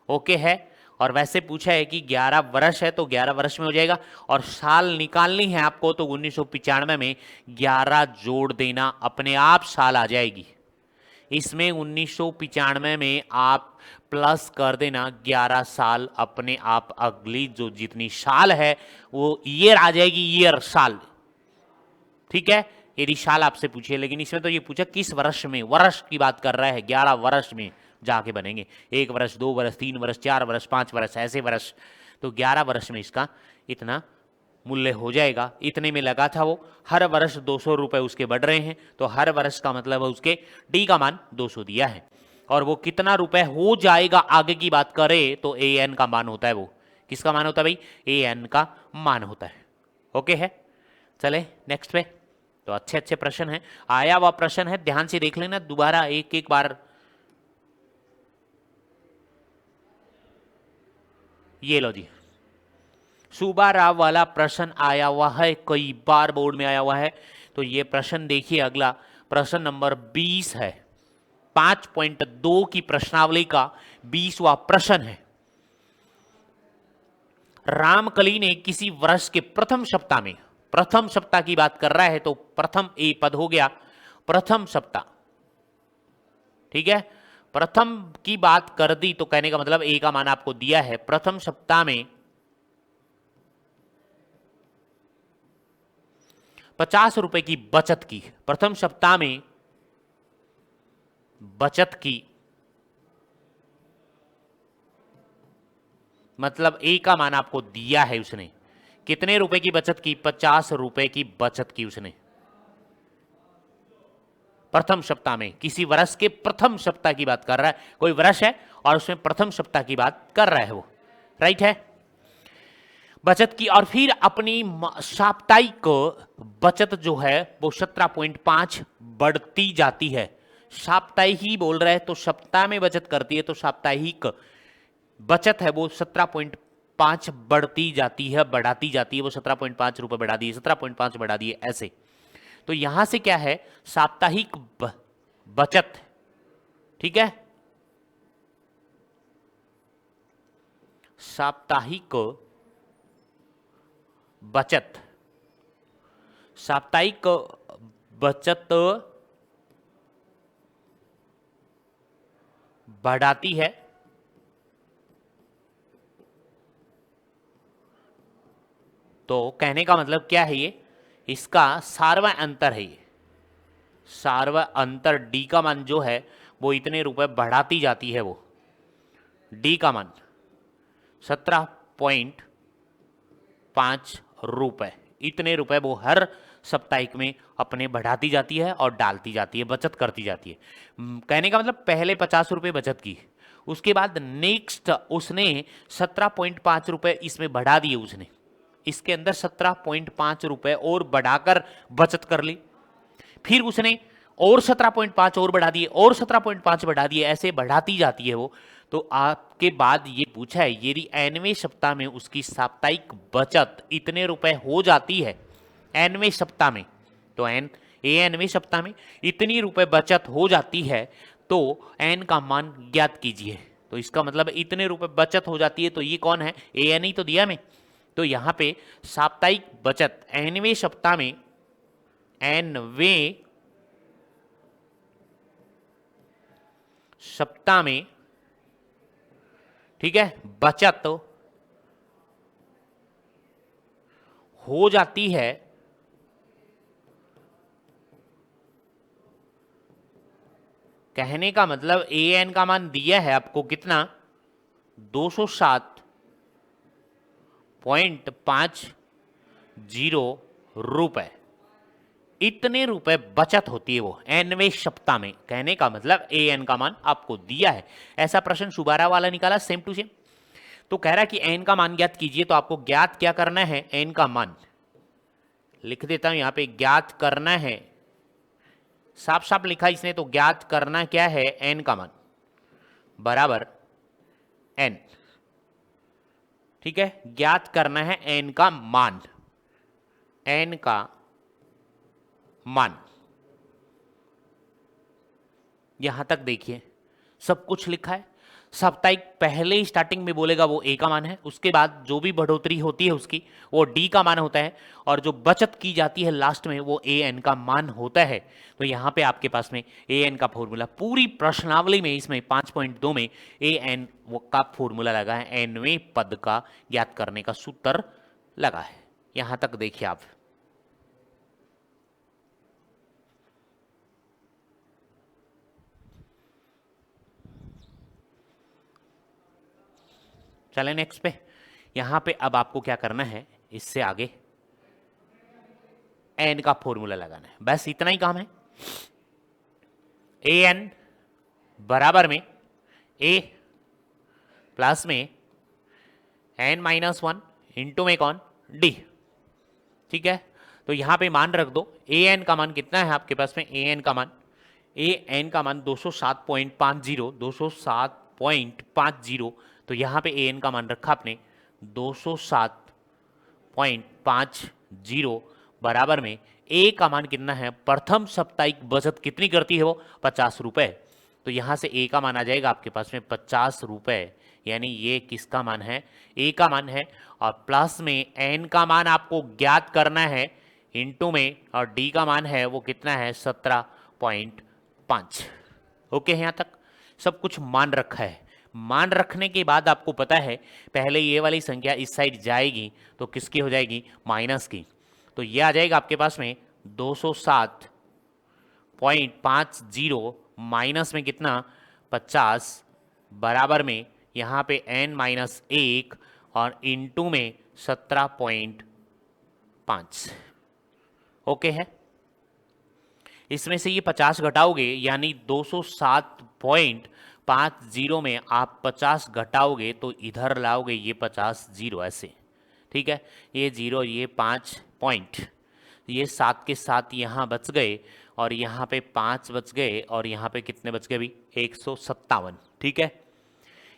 ओके है? और वैसे पूछा है कि 11 वर्ष है तो 11 वर्ष में हो जाएगा, और साल निकालनी है आपको तो 1995 में 11 जोड़ देना, अपने आप साल आ जाएगी। इसमें 1995 में आप प्लस कर देना 11 साल, अपने आप अगली जो जितनी साल है वो ईयर आ जाएगी, ईयर साल, ठीक है? यदि साल आपसे पूछे, लेकिन इसमें तो ये पूछा किस वर्ष में, वर्ष की बात कर रहा है, 11 वर्ष में जाके बनेंगे। 1 वर्ष, 2 वर्ष, 3 वर्ष, 4 वर्ष, 5 वर्ष, ऐसे वर्ष। तो 11 वर्ष में इसका इतना मूल्य हो जाएगा। इतने में लगा था वो, हर वर्ष 200 रुपए उसके बढ़ रहे हैं, तो हर वर्ष का मतलब उसके डी का मान 200 दिया है। और वो कितना रुपए हो जाएगा आगे की बात करें तो ए एन का मान होता है। वो किसका मान होता है भाई? ए एन का मान होता है। ओके है? चले नेक्स्ट पे। तो अच्छे अच्छे प्रश्न है, आया हुआ प्रश्न है, ध्यान से देख लेना दोबारा एक एक बार। ये लो जी, सुब्बाराव वाला प्रश्न आया हुआ है, कई बार बोर्ड में आया हुआ है। तो ये प्रश्न देखिए, अगला प्रश्न नंबर 20 है, 5.2 की प्रश्नावली का 20वां प्रश्न है। रामकली ने किसी वर्ष के प्रथम सप्ताह में, प्रथम सप्ताह की बात कर रहा है तो प्रथम ए पद हो गया, प्रथम सप्ताह, ठीक है? प्रथम की बात कर दी तो कहने का मतलब ए का मान आपको दिया है। प्रथम सप्ताह में 50 रुपए की बचत की, प्रथम सप्ताह में बचत की, मतलब ए का मान आपको दिया है उसने। कितने रुपए की बचत की? 50 रुपए की बचत की उसने। प्रथम सप्ताह में, किसी वर्ष के प्रथम सप्ताह की बात कर रहा है, कोई वर्ष है और उसमें प्रथम सप्ताह की बात कर रहा है वो, राइट है। बचत की और फिर अपनी साप्ताहिक बचत जो है वो 17.5 बढ़ती जाती है। साप्ताहिक ही बोल रहा है तो सप्ताह में बचत करती है, तो साप्ताहिक बचत है वो 17.5 बढ़ती जाती है, बढ़ाती जाती है। वो 17.5 रुपए बढ़ा दिए, 17.5 बढ़ा दिए, ऐसे। तो यहां से क्या है, साप्ताहिक बचत, ठीक है, साप्ताहिक बचत, साप्ताहिक बचत बढ़ाती है, तो कहने का मतलब क्या है, ये इसका सार्वय अंतर है, ये सार्वय अंतर डी का मान जो है वो इतने रुपए बढ़ाती जाती है, वो डी का मान 17.5 रुपए, इतने रुपए वो हर साप्ताहिक में अपने बढ़ाती जाती है और डालती जाती है, बचत करती जाती है। कहने का मतलब पहले 50 रुपए बचत की, उसके बाद नेक्स्ट उसने 17.5 रुपए इसमें बढ़ा दिए, उसने इसके अंदर 17.5 रुपए और बढ़ाकर बचत कर ली, फिर उसने और 17.5 और बढ़ा दिए और 17.5 बढ़ा दिए, ऐसे बढ़ाती जाती है वो। तो आपके बाद ये पूछा है, यदि nवें सप्ताह में उसकी साप्ताहिक बचत इतने रुपए हो जाती है nवें सप्ताह में, तो nवें सप्ताह में इतनी रुपए बचत हो जाती है, तो n का मान ज्ञात कीजिए। तो इसका मतलब इतने रुपए बचत हो जाती है, तो ये कौन है, an ही तो दिया मैं। तो यहां पे साप्ताहिक बचत nवें सप्ताह में, nवें सप्ताह में, ठीक है, बचत हो जाती है कहने का मतलब an का मान दिया है आपको कितना, 207.50 रुपए, इतने रुपए बचत होती है वो nवें सप्ताह में। कहने का मतलब an का मान आपको दिया है। ऐसा प्रश्न सुबारा वाला निकाला सेम टू सेम। तो कह रहा है कि n का मान ज्ञात कीजिए, तो आपको ज्ञात क्या करना है, n का मान लिख देता हूं यहां पे, ज्ञात करना है, साफ साफ लिखा इसने, तो ज्ञात करना क्या है, n का मान बराबर n, ठीक है, ज्ञात करना है n का मान, n का मान। यहां तक देखिए सब कुछ लिखा है। साप्ताहिक पहले ही स्टार्टिंग में बोलेगा वो a का मान है, उसके बाद जो भी बढ़ोतरी होती है उसकी वो d का मान होता है, और जो बचत की जाती है लास्ट में वो an का मान होता है। तो यहां पे आपके पास में an का फॉर्मूला पूरी प्रश्नावली में, इसमें 5.2 में an का फॉर्मूला लगा है, nवें पद का ज्ञात करने का सूत्र लगा है। यहां तक देखिए आप। चले नेक्स्ट पे। यहां पे अब आपको क्या करना है, इससे आगे n का फॉर्मूला लगाना है, बस इतना ही काम है। an बराबर में a प्लस में n-1 इंटू में कौन, d, ठीक है। तो यहां पे मान रख दो, an का मान कितना है आपके पास में, an का मान 207.50, 207.50। तो यहां पे an का मान रखा आपने 207.50 बराबर में a का मान कितना है, प्रथम साप्ताहिक बचत कितनी करती है वो, 50 रुपए। तो यहां से a का मान आ जाएगा आपके पास में 50 रुपए, यानी ये किसका मान है, a का मान है। और प्लस में n का मान आपको ज्ञात करना है इंटू में, और d का मान है वो कितना है, 17.5। ओके, यहां तक सब कुछ मान रखा है। मान रखने के बाद आपको पता है पहले ये वाली संख्या इस साइड जाएगी तो किसकी हो जाएगी, माइनस की। तो ये आ जाएगा आपके पास में 207.50 माइनस में कितना, 50 बराबर में यहाँ पे n-1 और इंटू में 17.5। ओके है। इसमें से ये 50 घटाओगे यानी 207.50 में आप 50 घटाओगे तो इधर लाओगे ये 50 जीरो ऐसे, ठीक है। ये जीरो, ये 5 पॉइंट, ये 7 के साथ यहाँ बच गए और यहाँ पे 5 बच गए और यहाँ पे कितने बच गए अभी 157, ठीक है।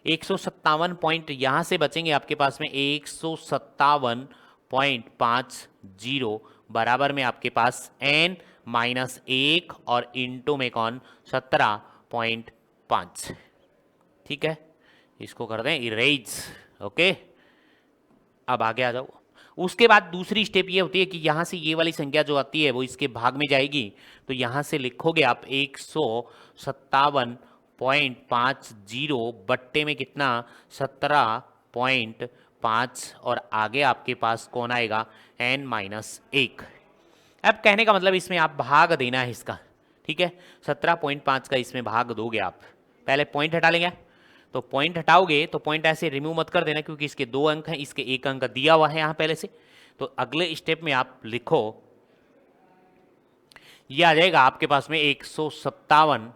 157 पॉइंट यहाँ से बचेंगे आपके पास में 157.50 बराबर में आपके पास n माइनस 1 और इंटू में कौन 17.5, ठीक है। इसको कर दें इरेज, ओके। अब आगे आ जाओ। उसके बाद दूसरी स्टेप ये होती है कि यहाँ से ये वाली संख्या जो आती है वो इसके भाग में जाएगी, तो यहाँ से लिखोगे आप 157.50 बट्टे में कितना 17.5 और आगे आपके पास कौन आएगा n माइनस 1। अब कहने का मतलब इसमें आप भाग देना है इसका, ठीक है। 17.5 का इसमें भाग दोगे आप, पहले पॉइंट हटा लेंगे। तो पॉइंट हटाओगे तो पॉइंट ऐसे रिमूव मत कर देना क्योंकि इसके 2 अंक हैं, इसके 1 अंक दिया हुआ है यहाँ पहले से। तो अगले स्टेप में आप लिखो, ये आ जाएगा आपके पास में 157,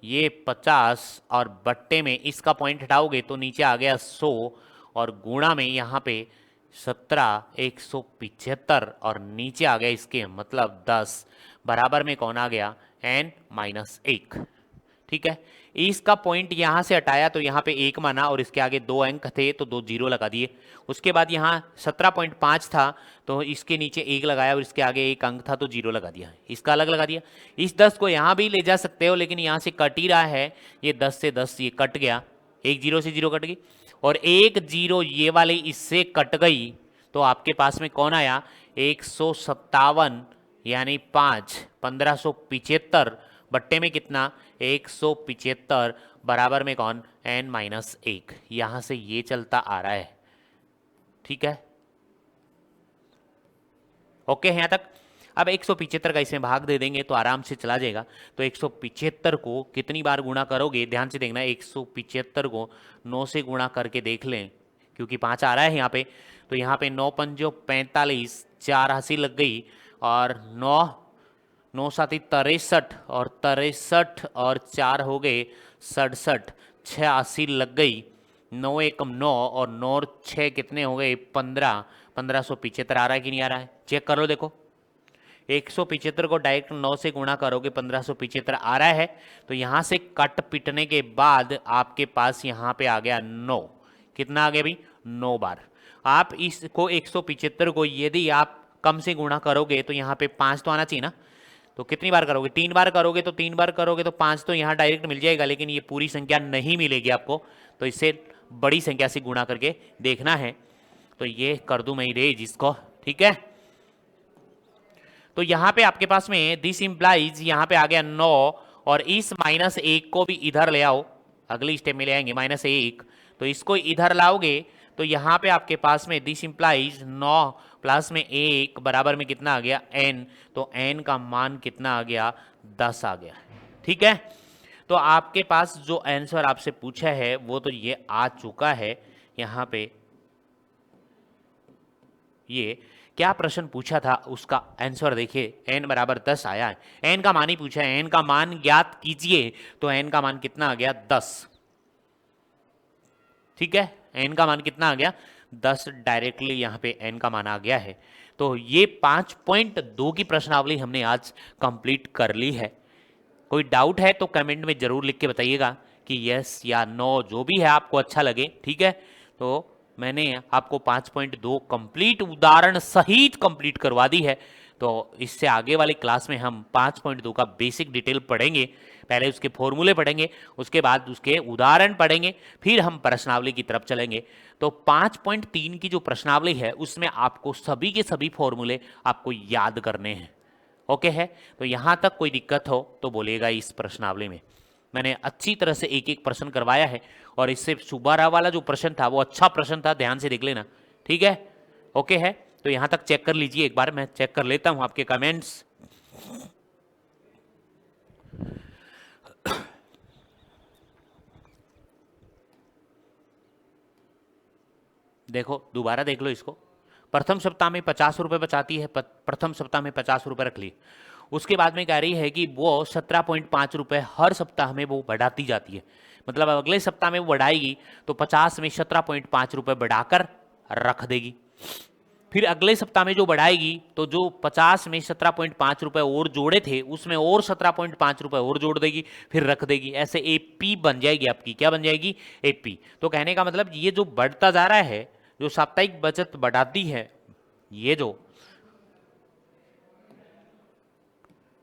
ये 50 और बट्टे में इसका पॉइंट हटाओगे तो नीचे आ गया 100 और गुणा में यहाँ पे 17 175 और नीचे आ गया इसके मतलब 10 बराबर में कौन आ गया n माइनस 1, ठीक है। इसका पॉइंट यहाँ से हटाया तो यहाँ पे 1 माना और इसके आगे 2 अंक थे तो 2 जीरो लगा दिए। उसके बाद यहाँ 17.5 था तो इसके नीचे 1 लगाया और इसके आगे 1 अंक था तो 0 लगा दिया, इसका अलग लगा दिया। इस 10 को यहाँ भी ले जा सकते हो लेकिन यहाँ से कट ही रहा है, ये 10 से 10 ये कट गया, 1 जीरो से 0 कट गई और 1 जीरो ये वाले इससे कट गई तो आपके पास में कौन आया 157 यानी 5 1575 बट्टे में कितना 175 बराबर में कौन n माइनस 1। यहां से ये चलता आ रहा है, ठीक है, ओके है यहां तक। अब 175 का इसमें भाग दे देंगे तो आराम से चला जाएगा। तो 175 को कितनी बार गुणा करोगे, ध्यान से देखना, 175 को 9 से गुणा करके देख लें क्योंकि 5 आ रहा है यहाँ पे। तो यहाँ पे 9 पंजो 45, 4 हंसी लग गई और 9 साथी 63 और 63 और 4 हो गए 67, 6 80 लग गई, 9 एकम 9 और 9 और 6 कितने हो गए 15, 1575 आ रहा है कि नहीं आ रहा है, चेक कर लो देखो। 175 को डायरेक्ट 9 से गुणा करोगे 1575 आ रहा है। तो यहाँ से कट पिटने के बाद आपके पास यहाँ पे आ गया 9, कितना आ गया भाई 9 बार। आप इसको 175 को यदि आप कम से गुणा करोगे तो यहाँ पे 5 तो आना चाहिए ना, तो कितनी बार करोगे 3 बार करोगे, तो 3 बार करोगे तो 5 तो यहाँ डायरेक्ट मिल जाएगा लेकिन ये पूरी संख्या नहीं मिलेगी आपको, तो इससे बड़ी संख्या से गुणा करके देखना है। तो ये कर दूं मैं इरेज इसको, ठीक है। तो यहाँ पे आपके पास में दिस इंप्लाइज यहाँ पे आ गया 9 और इस माइनस 1 को भी इधर ले आओ, अगली स्टेप में ले आएंगे माइनस 1, तो इसको इधर लाओगे तो यहाँ पे आपके पास में दिस इंप्लाइज 9 प्लस में 1 बराबर में कितना आ गया n, तो n का मान कितना आ गया 10 आ गया, ठीक है। तो आपके पास जो आंसर आपसे पूछा है वो तो ये आ चुका है। यहाँ पे ये क्या प्रश्न पूछा था उसका आंसर देखिए, n बराबर 10 आया है, n का मान ही पूछा है, n का मान ज्ञात कीजिए, तो n का मान कितना आ गया 10, ठीक है। n का मान कितना आ गया 10, डायरेक्टली यहाँ पे n का मान आ गया है। तो ये 5.2 की प्रश्नावली हमने आज कंप्लीट कर ली है। कोई डाउट है तो कमेंट में जरूर लिख के बताइएगा कि यस या नो, जो भी है आपको अच्छा लगे, ठीक है। तो मैंने आपको 5.2 कंप्लीट उदाहरण सहित कंप्लीट करवा दी है। तो इससे आगे वाले क्लास में हम 5.2 का बेसिक डिटेल पढ़ेंगे, पहले उसके फॉर्मूले पढ़ेंगे, उसके बाद उसके उदाहरण पढ़ेंगे, फिर हम प्रश्नावली की तरफ चलेंगे। तो 5.3 की जो प्रश्नावली है उसमें आपको सभी के सभी फॉर्मूले आपको याद करने हैं, ओके है। तो यहाँ तक कोई दिक्कत हो तो बोलिएगा। इस प्रश्नावली में मैंने अच्छी तरह से एक एक प्रश्न करवाया है और इससे सुबारा वाला जो प्रश्न था वो अच्छा प्रश्न था, ध्यान से देख लेना, ठीक है, ओके है। तो यहाँ तक चेक कर लीजिए, एक बार मैं चेक कर लेता हूँ आपके कमेंट्स। देखो दोबारा देख लो इसको। प्रथम सप्ताह में 50 रुपये बचाती है, प्रथम सप्ताह में 50 रुपये रख ली। उसके बाद में कह रही है कि वो 17.5 रुपए हर सप्ताह में वो बढ़ाती जाती है, मतलब अगले सप्ताह में वो बढ़ाएगी तो 50 में 17.5 रुपए बढ़ाकर रख देगी। फिर अगले सप्ताह में जो बढ़ाएगी तो जो 50 में 17.5 रुपए और जोड़े थे उसमें और 17.5 रुपए और जोड़ देगी, फिर रख देगी। ऐसे एपी बन जाएगी आपकी, क्या बन जाएगी? एपी। तो कहने का मतलब ये जो बढ़ता जा रहा है, जो साप्ताहिक बचत बढ़ाती है,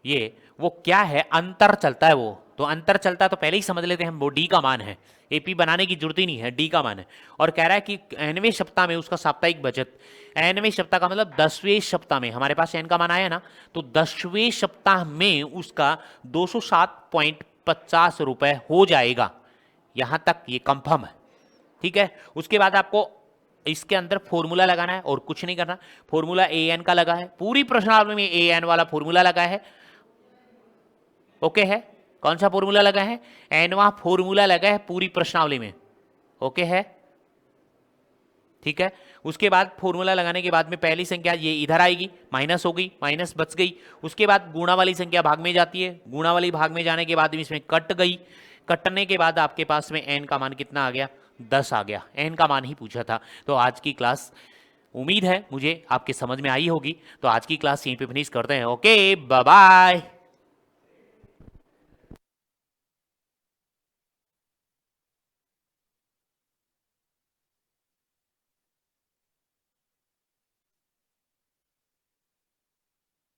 ये वो क्या है? अंतर चलता है वो। तो अंतर चलता है तो पहले ही समझ लेते हैं हम, वो डी का मान है। एपी बनाने की जरूरत ही नहीं है, डी का मान है। और कह रहा है कि nवें सप्ताह में उसका साप्ताहिक बचत, nवें सप्ताह का मतलब 10वें सप्ताह में, हमारे पास n का मान आया ना, तो 10वें सप्ताह में उसका 207.50 रुपए हो जाएगा। यहां तक ये कंफर्म है, ठीक है। उसके बाद आपको इसके अंदर फॉर्मूला लगाना है और कुछ नहीं करना। फॉर्मूला एन का लगा है, पूरी प्रश्नावली में एन वाला फॉर्मूला लगा है। ओके है? कौन सा फॉर्मूला लगा है? एनवा फॉर्मूला लगा है पूरी प्रश्नावली में। ओके है? ठीक है। उसके बाद फॉर्मूला लगाने के बाद में पहली संख्या ये इधर आएगी, माइनस हो गई, माइनस बच गई। उसके बाद गुणा वाली संख्या भाग में जाती है, गुणा वाली भाग में जाने के बाद इसमें कट गई। कटने के बाद आपके पास में एन का मान कितना आ गया? 10 आ गया। एन का मान ही पूछा था। तो आज की क्लास, उम्मीद है मुझे आपके समझ में आई होगी। तो आज की क्लास यहीं पे फिनिश करते हैं। Okay, bye bye.